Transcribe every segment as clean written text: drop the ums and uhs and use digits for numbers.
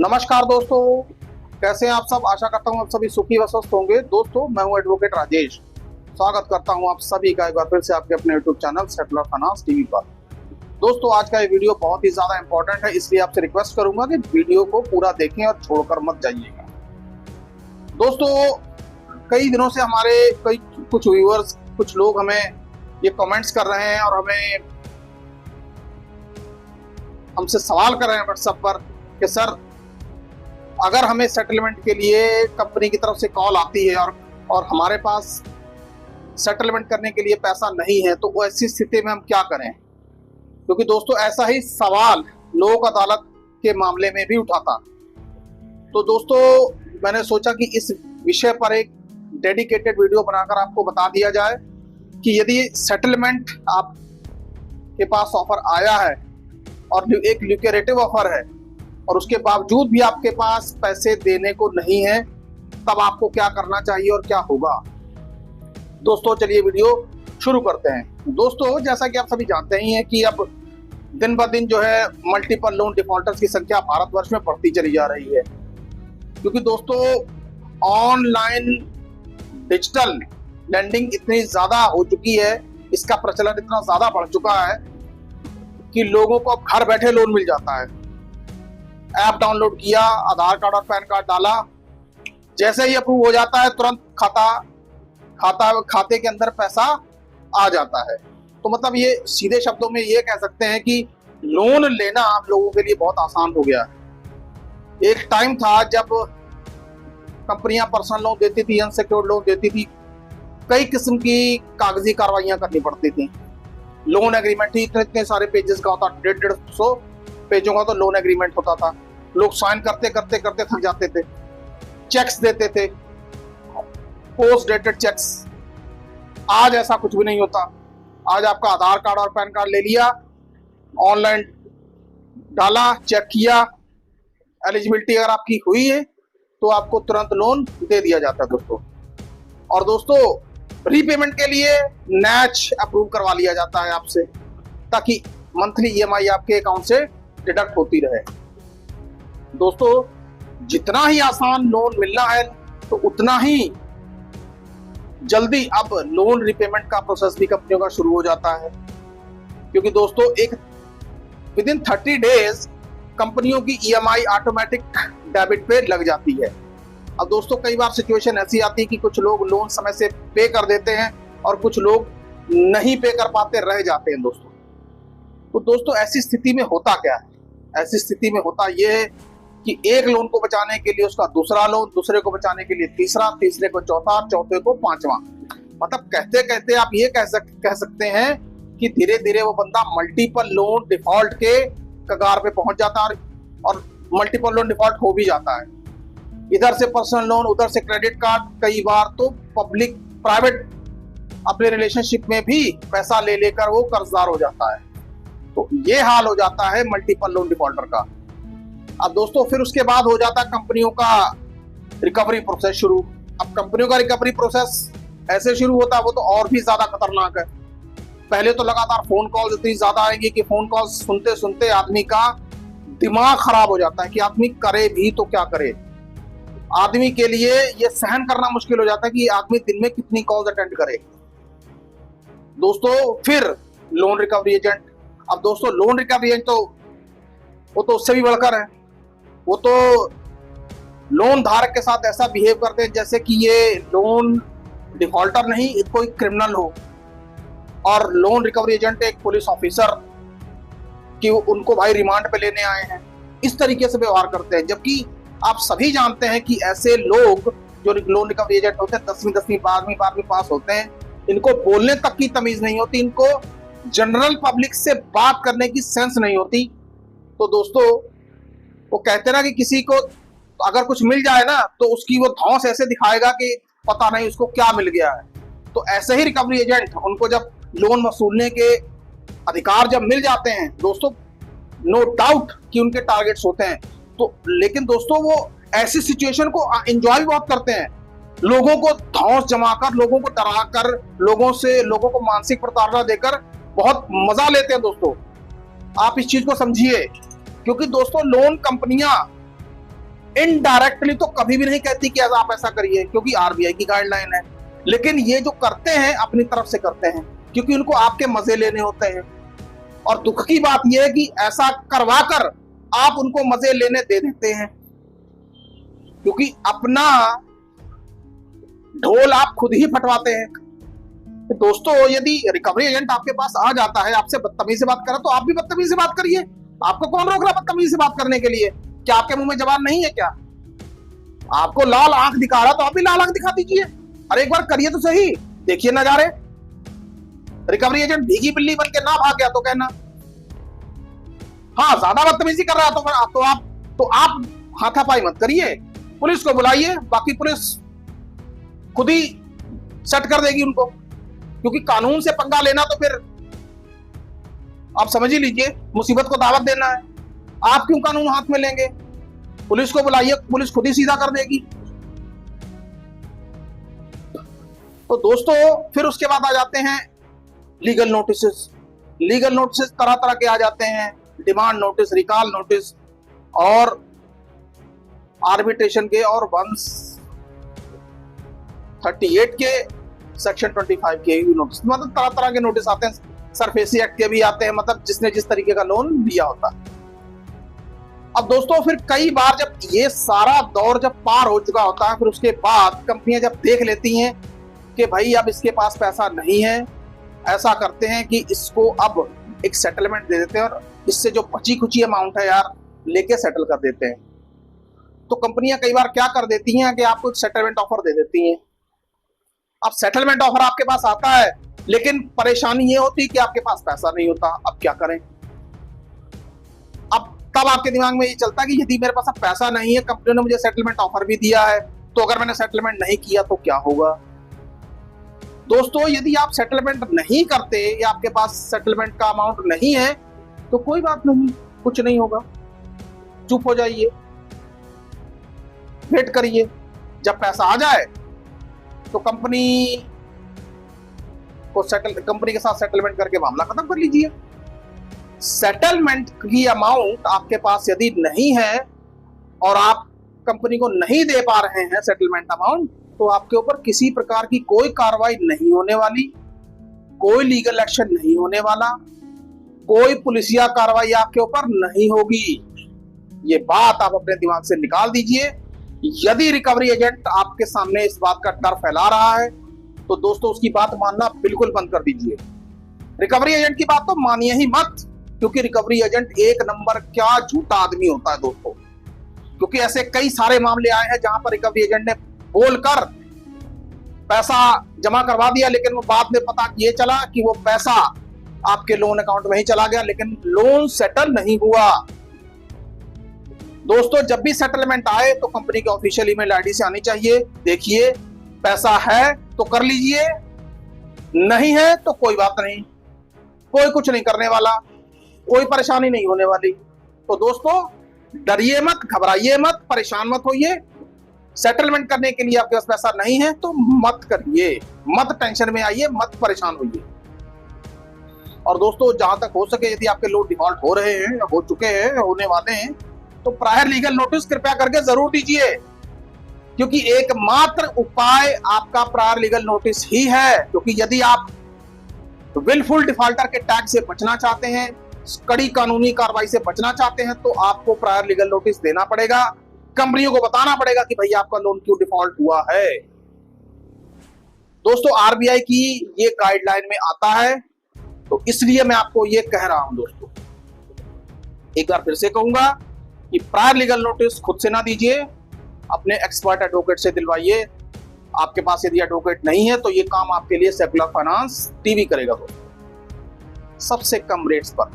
नमस्कार दोस्तों, कैसे हैं आप सब। आशा करता हूं आप सभी सुखी व स्वस्थ होंगे। दोस्तों, मैं हूं एडवोकेट राजेश। स्वागत करता हूं आप सभी का एक बार फिर से आपके अपने YouTube channel settler finance TV पर। दोस्तों, आज का ये वीडियो बहुत ही ज्यादा इंपॉर्टेंट है, इसलिए आपसे रिक्वेस्ट करूंगा कि वीडियो को पूरा देखें और छोड़कर मत जाइएगा। दोस्तों, कई दिनों से हमारे कुछ व्यूअर्स, कुछ लोग हमें ये कमेंट्स कर रहे हैं और हमसे सवाल कर रहे हैं व्हाट्सएप पर कि सर, अगर हमें सेटलमेंट के लिए कंपनी की तरफ से कॉल आती है और हमारे पास सेटलमेंट करने के लिए पैसा नहीं है, तो ऐसी स्थिति में हम क्या करें। क्योंकि दोस्तों, ऐसा ही सवाल लोक अदालत के मामले में भी उठा था। तो दोस्तों, मैंने सोचा कि इस विषय पर एक डेडिकेटेड वीडियो बनाकर आपको बता दिया जाए कि यदि सेटलमेंट आपके पास ऑफर आया है और एक ल्यूकेरेटिव ऑफर है और उसके बावजूद भी आपके पास पैसे देने को नहीं है, तब आपको क्या करना चाहिए और क्या होगा। दोस्तों, चलिए वीडियो शुरू करते हैं। दोस्तों, जैसा कि आप सभी जानते ही हैं कि अब दिन ब दिन जो है मल्टीपल लोन डिफॉल्टर्स की संख्या भारतवर्ष में बढ़ती चली जा रही है। क्योंकि दोस्तों, ऑनलाइन डिजिटल लैंडिंग इतनी ज्यादा हो चुकी है, इसका प्रचलन इतना ज्यादा बढ़ चुका है कि लोगों को अब घर बैठे लोन मिल जाता है। ऐप डाउनलोड किया, आधार कार्ड और पैन कार्ड डाला, जैसे ही अप्रूव हो जाता है तुरंत खाते के अंदर पैसा आ जाता है। तो मतलब ये सीधे शब्दों में ये कह सकते हैं कि लोन लेना आप लोगों के लिए बहुत आसान हो गया है। एक टाइम था जब कंपनियां पर्सनल लोन देती थी, अनसिक्योर्ड लोन देती थी, कई किस्म की कागजी कार्रवाइयां करनी पड़ती थी। लोन एग्रीमेंट ही इतने सारे पेजेस का होता, 150 पेजों का तो लोन एग्रीमेंट होता था। लोग साइन करते करते करते थक जाते थे। चेक्स देते थे, पोस्ट डेटेड चेक्स। आज ऐसा कुछ भी नहीं होता। आज आपका आधार कार्ड और पैन कार्ड ले लिया, ऑनलाइन डाला, चेक किया, एलिजिबिलिटी अगर आपकी हुई है तो आपको तुरंत लोन दे दिया जाता है दोस्तों। और दोस्तों, रीपेमेंट के लिए नैच अप्रूव करवा लिया जाता है आपसे, ताकि मंथली ईएमआई आपके अकाउंट से डिडक्ट होती रहे। दोस्तों, जितना ही आसान लोन मिलना है तो उतना ही जल्दी अब लोन रिपेमेंट का प्रोसेस भी कंपनियों का शुरू हो जाता है। क्योंकि दोस्तों, एक विदिन 30 डेज कंपनियों की ईएमआई ऑटोमेटिक डेबिट पे लग जाती है। अब दोस्तों, कई बार सिचुएशन ऐसी आती है कि कुछ लोग लोन समय से पे कर देते हैं और कुछ लोग नहीं पे कर पाते, रह जाते हैं दोस्तों। तो दोस्तों, ऐसी स्थिति में होता क्या है? ऐसी स्थिति में होता यह है कि एक लोन को बचाने के लिए उसका दूसरा लोन, दूसरे को बचाने के लिए तीसरा, तीसरे को चौथा, चौथे को पांचवा। मतलब कहते कहते आप ये कह सकते हैं कि धीरे धीरे वो बंदा मल्टीपल लोन डिफॉल्ट के कगार पे पहुंच जाता है और मल्टीपल लोन डिफॉल्ट हो भी जाता है। इधर से पर्सनल लोन, उधर से क्रेडिट कार्ड, कई बार तो पब्लिक प्राइवेट अपने रिलेशनशिप में भी पैसा ले लेकर वो कर्जदार हो जाता है। तो ये हाल हो जाता है मल्टीपल लोन डिफॉल्टर का। अब दोस्तों, फिर उसके बाद हो जाता है कंपनियों का रिकवरी प्रोसेस शुरू। अब कंपनियों का रिकवरी प्रोसेस ऐसे शुरू होता है, वो तो और भी ज्यादा खतरनाक है। पहले तो लगातार फोन कॉल इतनी ज्यादा आएंगी कि फोन कॉल सुनते सुनते आदमी का दिमाग खराब हो जाता है कि आदमी करे भी तो क्या करे। आदमी के लिए ये सहन करना मुश्किल हो जाता है कि आदमी दिन में कितनी कॉल्स अटेंड करे। दोस्तों, फिर लोन रिकवरी एजेंट। अब दोस्तों, लोन रिकवरी एजेंट तो वो तो उससे भी बढ़कर है। वो तो लोन धारक के साथ ऐसा बिहेव करते हैं जैसे कि ये लोन डिफॉल्टर नहीं, कोई क्रिमिनल हो। और लोन रिकवरी एजेंट एक पुलिस ऑफिसर कि उनको भाई रिमांड पे लेने आए हैं, इस तरीके से व्यवहार करते हैं। जबकि आप सभी जानते हैं कि ऐसे लोग जो लोन रिकवरी एजेंट होते हैं 10वीं 12वीं पास होते हैं। इनको बोलने तक की तमीज नहीं होती, इनको जनरल पब्लिक से बात करने की सेंस नहीं होती। तो दोस्तों, वो कहते ना कि किसी को अगर कुछ मिल जाए ना तो उसकी वो धौंस ऐसे दिखाएगा कि पता नहीं उसको क्या मिल गया है। तो ऐसे ही रिकवरी एजेंट, उनको जब लोन वसूलने के अधिकार जब मिल जाते हैं दोस्तों, नो डाउट कि उनके टारगेट्स होते हैं। तो लेकिन दोस्तों, वो ऐसी सिचुएशन को एंजॉय भी बहुत करते हैं। लोगों को धौंस जमाकर, लोगों को डराकर, लोगों को मानसिक प्रताड़ना देकर बहुत मजा लेते हैं दोस्तों। आप इस चीज को समझिए। क्योंकि दोस्तों, लोन कंपनियां इनडायरेक्टली तो कभी भी नहीं कहती कि आप ऐसा करिए, क्योंकि आरबीआई की गाइडलाइन है। लेकिन ये जो करते हैं अपनी तरफ से करते हैं, क्योंकि उनको आपके मजे लेने होते हैं। और दुख की बात यह है कि ऐसा करवाकर आप उनको मजे लेने दे देते हैं, क्योंकि अपना ढोल आप खुद ही फटवाते हैं। तो दोस्तों, यदि रिकवरी एजेंट आपके पास आ जाता है, आपसे बदतमीजी से बात कर रहा है, तो आप भी बदतमीजी से बात करिए। आपको कौन रोक रहा है बदतमीजी से बात करने के लिए? क्या आपके मुंह में जबान नहीं है क्या? आपको लाल आंख दिखा रहा तो आप भी लाल आंख दिखा दीजिए। अरे एक बार करिए तो सही, देखिए नजारे। रिकवरी एजेंट भीगी बिल्ली बन के ना भाग गया तो कहना। हाँ, ज्यादा बदतमीजी कर रहा तो आप हाथापाई मत करिए, पुलिस को बुलाइए। बाकी पुलिस खुद ही सेट कर देगी उनको, क्योंकि कानून से पंगा लेना तो फिर आप समझ ही लीजिए मुसीबत को दावत देना है। आप क्यों कानून हाथ में लेंगे? पुलिस को बुलाइए, पुलिस खुद ही सीधा कर देगी। तो दोस्तों, फिर उसके बाद आ जाते हैं लीगल नोटिस। लीगल नोटिस तरह तरह के आ जाते हैं, डिमांड नोटिस, रिकॉल नोटिस और आर्बिट्रेशन के, और 138 के, सेक्शन 25 के नोटिस। मतलब तरह तरह के नोटिस आते हैं। सरफेसी एक्ट के भी आते हैं, मतलब जिसने जिस तरीके का लोन लिया होता है। अब दोस्तों, फिर कई बार जब ये सारा दौर जब पार हो चुका होता है, फिर उसके बाद कंपनियां जब देख लेती हैं कि भाई अब इसके पास पैसा नहीं है, ऐसा करते हैं कि इसको अब एक सेटलमेंट दे देते हैं, और इससे जो बची खुची अमाउंट है यार लेके सेटल कर देते हैं। तो कंपनियां कई बार क्या कर देती हैं कि आपको एक सेटलमेंट ऑफर दे देती हैं। अब सेटलमेंट ऑफर आपके पास आता है, लेकिन परेशानी ये होती है कि आपके पास पैसा नहीं होता। अब क्या करें? अब तब आपके दिमाग में ये चलता है कि यदि मेरे पास अब पैसा नहीं है, कंपनी ने मुझे सेटलमेंट ऑफर भी दिया है, तो अगर मैंने सेटलमेंट नहीं किया तो क्या होगा? दोस्तों, यदि आप सेटलमेंट नहीं करते या आपके पास सेटलमेंट का अमाउंट नहीं है, तो कोई बात नहीं, कुछ नहीं होगा। चुप हो जाइए, वेट करिए। जब पैसा आ जाए तो कंपनी के साथ सेटलमेंट करके मामला खत्म कर लीजिए। सेटलमेंट की अमाउंट आपके पास यदि नहीं है और आप कंपनी को नहीं दे पा रहे हैं सेटलमेंट अमाउंट, तो आपके ऊपर किसी प्रकार की कोई कार्रवाई नहीं होने वाली, कोई लीगल एक्शन नहीं होने वाला, कोई पुलिसिया कार्रवाई आपके ऊपर नहीं होगी। ये बात आप अपने दिमाग से निकाल दीजिए। यदि रिकवरी एजेंट आपके सामने इस बात का डर फैला रहा है, तो दोस्तों उसकी बात मानना बिल्कुल बंद कर दीजिए। रिकवरी एजेंट की बात तो मानिए ही मत, क्योंकि रिकवरी एजेंट एक नंबर क्या झूठा आदमी होता है दोस्तों। क्योंकि ऐसे कई सारे मामले आए हैं जहां पर रिकवरी एजेंट ने बोलकर पैसा जमा करवा दिया, लेकिन वो बाद में पता ये चला कि वो पैसा आपके लोन अकाउंट में ही चला गया, लेकिन लोन सेटल नहीं हुआ। दोस्तों, जब भी सेटलमेंट आए तो कंपनी के ऑफिशियल ईमेल आईडी से आनी चाहिए। देखिए, पैसा है तो कर लीजिए, नहीं है तो कोई बात नहीं, कोई कुछ नहीं करने वाला, कोई परेशानी नहीं होने वाली। तो दोस्तों, डरिए मत, घबराइए मत, परेशान मत होइए। सेटलमेंट करने के लिए आपके पास पैसा नहीं है तो मत करिए, मत टेंशन में आइए, मत परेशान होइए। और दोस्तों, जहां तक हो सके, यदि आपके लोन डिफॉल्ट हो रहे हैं या हो चुके हैं या होने वाले हैं, तो प्रायर लीगल नोटिस कृपया करके जरूर दीजिए, क्योंकि एकमात्र उपाय आपका प्रायर लीगल नोटिस ही है। क्योंकि यदि आप विलफुल डिफॉल्टर के टैग से बचना चाहते हैं, कड़ी कानूनी कार्रवाई से बचना चाहते हैं, तो आपको प्रायर लीगल नोटिस देना पड़ेगा। कंपनियों को बताना पड़ेगा कि भैया आपका लोन क्यों डिफॉल्ट हुआ है। दोस्तों, आरबीआई की ये गाइडलाइन में आता है, तो इसलिए मैं आपको ये कह रहा हूं। दोस्तों, एक बार फिर से कहूंगा कि प्रायर लीगल नोटिस खुद से ना दीजिए, अपने एक्सपर्ट एडवोकेट से दिलवाइए। आपके पास यदि एडवोकेट नहीं है तो ये काम आपके लिए सेकुलर फाइनेंस टीवी करेगा दोस्तों, सबसे कम रेट्स पर।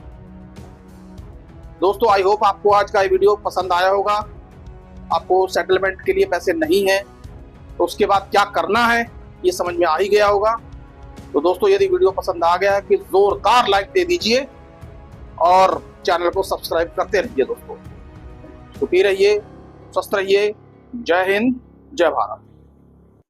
दोस्तों, आई होप आपको आज का ये वीडियो पसंद आया होगा। आपको सेटलमेंट के लिए पैसे नहीं है तो उसके बाद क्या करना है ये समझ में आ ही गया होगा। तो दोस्तों, यदि वीडियो पसंद आ गया है कि जोरदार लाइक दे दीजिए और चैनल को सब्सक्राइब करते रहिए। दोस्तों, सुखी रहिए, स्वस्थ रहिए। जय हिंद, जय भारत।